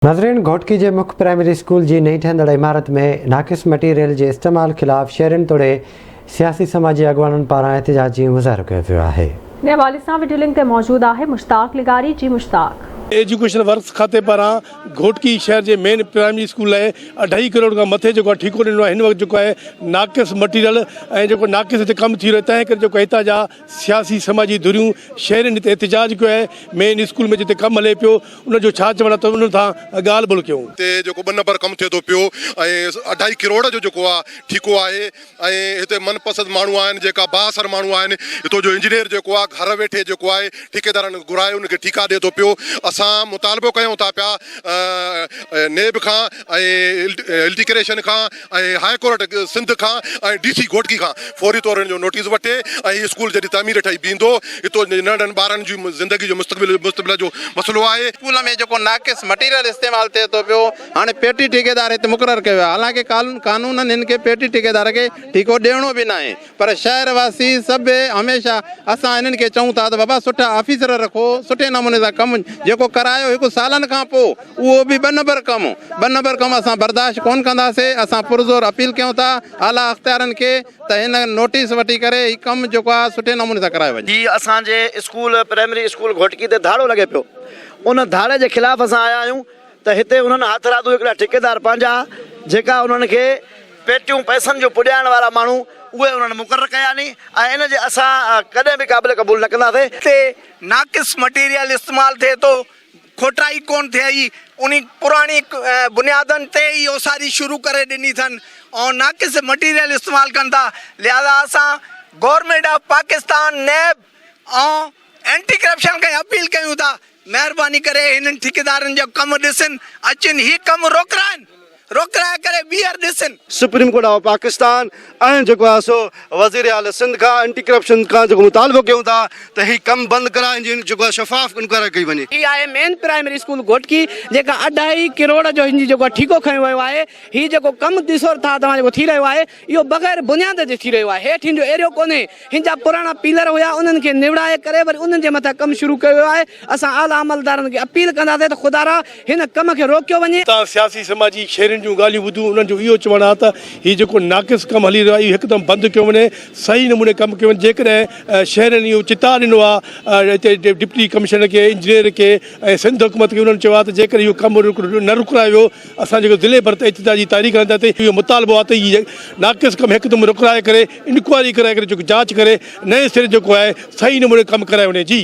नाज़रीन, घोटकी जे मुख्य primary school जी नई ठहंदड़ इमारत में नाक़िस मटीरियल जे इस्तेमाल ख़िलाफ़ शहरनि तोड़े सियासी समाजी अॻवाननि पारां एहतिजाजी मुज़ाहिरो कयो वियो आहे। इन हवाले सां वीडियो लिंक ते मौजूद आहे मुश्ताक लिगारी। जी मुश्ताक, एजुकेशन वर्क्स खाते पारां घोटकी शहर के मेन प्राइमरी स्कूल है 2.5 करोड़ का मथे जो ठीको ॾिनो आहे। हिन वक़्तु जो है नाक़िस मटीरियल ऐं जो नाक़िस हिते कमु थी रहियो, तंहिं करे जो हितां जा सियासी समाजी धुरियूं शहरनि हिते एहतिजाज कयो आहे। मेन स्कूल में जिते कमु हले पियो उनजो छा चवणु आहे, उन सां ॻाल्हि ॿोल कयूं। हिते जेको 2 नंबर कमु थिए थो पियो ऐं 2.5 करोड़ जो जेको आहे ठीको आहे ऐं हिते मनपसंद माण्हू आहिनि, जेका बाअसर माण्हू आहिनि। हितो जो इंजीनियर जेको आहे घर वेठे जेको आहे ठेकेदारनि घुराए उनखे ठीका ॾिए थो पियो। असां मुतालबो कयूं था पिया नेब खां ऐं इल्टिक्रेशन खां ऐं हाई कोर्ट सिंध खां ऐं DC घोटकी खां फौरी तौर जो नोटिस वठे ऐं स्कूल जॾहिं तामीर ठही बीहंदो। हितो नंढनि ॿारनि जी ज़िंदगी जो मुस्तक़बिल जो मसइलो आहे। स्कूल में जो नाक़िस मटीरियल इस्तेमाल थिए थो पियो, हाणे पेटी ठेकेदार हिते मुक़ररु कयो आहे। हालांकि कानूननि हिन खे पेटी ठेकेदार खे ठीको ॾियणो बि न आहे, पर शहरवासी सभु हमेशह असां हिननि खे चऊं था त बाबा सुठा ऑफिसर रखो, सुठे नमूने सां कमु जेको करायो 1 सालनि खां पोइ उहो बि 2 नंबर कमु असां बर्दाश्त कोन कंदासीं। असां पुरज़ोर अपील कयूं था आला अख़्तियारनि खे त हिन नोटिस वठी करे ही कमु जेको आहे सुठे नमूने सां करायो वञे। जी, असांजे स्कूल प्राइमरी स्कूल घोटकी ते धाड़ो लॻे पियो, उन धाड़े जे ख़िलाफ़ असां आया आहियूं त हिते उन्हनि हथ राधू हिकिड़ा ठेकेदार पंहिंजा जेका उन्हनि खे पेटियूं पैसनि जो पुॼाइण वारा माण्हू उहे उन्हनि मुक़ररु कया नी ऐं इन जे असां कॾहिं बि क़ाबिल क़बूल न कंदासीं। हिते नाक़िस मटीरियल इस्तेमाल थिए थो, खोटाई कोन थिए, उन पुरानी बुनियादनि ते ई ओसारी शुरू करे ॾिनी अथनि ऐं नाक़िस मटीरियल इस्तेमाल कनि था। लिहाज़ा असां गवर्नमेंट ऑफ पाकिस्तान नेब ऐं एंटी करप्शन खे अपील कयूं था, महिरबानी करे हिननि ठेकेदारनि जो कमु ॾिसनि, अचनि ही कमु रोकराए करे ॿीहर ॾिसनि। सुप्रीम कोर्ट ऑफ पाकिस्तान ऐं जेको आहे सो वज़ीर आला सिंध खां एंटी करप्शन खां जेको मुतालबो कयूं था त ही कमु बंदि कराइनि, जिन जेको आहे शफ़ाफ़ इनक्वायरी कई वञे। ही आहे मेन प्राइमरी स्कूल घोटकी जेका 2.5 करोड़ जो हिन जी जेको ठीको खयो वियो आहे। ही जेको कमु ॾिसो था तव्हां जेको थी रहियो आहे इहो बग़ैर बुनियाद जे थी रहियो आहे। हेठि हिन जो एरियो कोन्हे, हिन जा पुराणा पिलर हुया उन्हनि खे निवड़ाए करे वरी उन्हनि जे मथां कमु शुरू कयो आहे। असां आला अमलदारनि खे अपील कंदासीं त ख़ुदा हिन कम खे रोकियो वञे। सियासी समाजी शहरनि जूं ॻाल्हियूं ॿुधूं, उन्हनि जो इहो चवणु आहे त हीउ जेको नाक़िस कमु हली रहियो आहे इहो हिकदमि बंदि कयो वञे, सही नमूने कमु कयो वञे। जेकॾहिं शहरनि इहो चिता ॾिनो आहे हिते डिप्टी कमिश्नर खे, इंजीनियर खे ऐं सिंध हुकूमत खे, उन्हनि चयो आहे त जेकर इहो कमु न रुकरायो वियो असां जेको ज़िले भर ते एहतिजाजी तारीख़ हलंदासीं। इहो मुतालबो आहे त इहा नाक़िस कमु हिकदमि रुकराए करे इंक्वायरी कराए करे जेको जांच करे नए सिरे जेको आहे सही नमूने कमु कराए वञे। जी।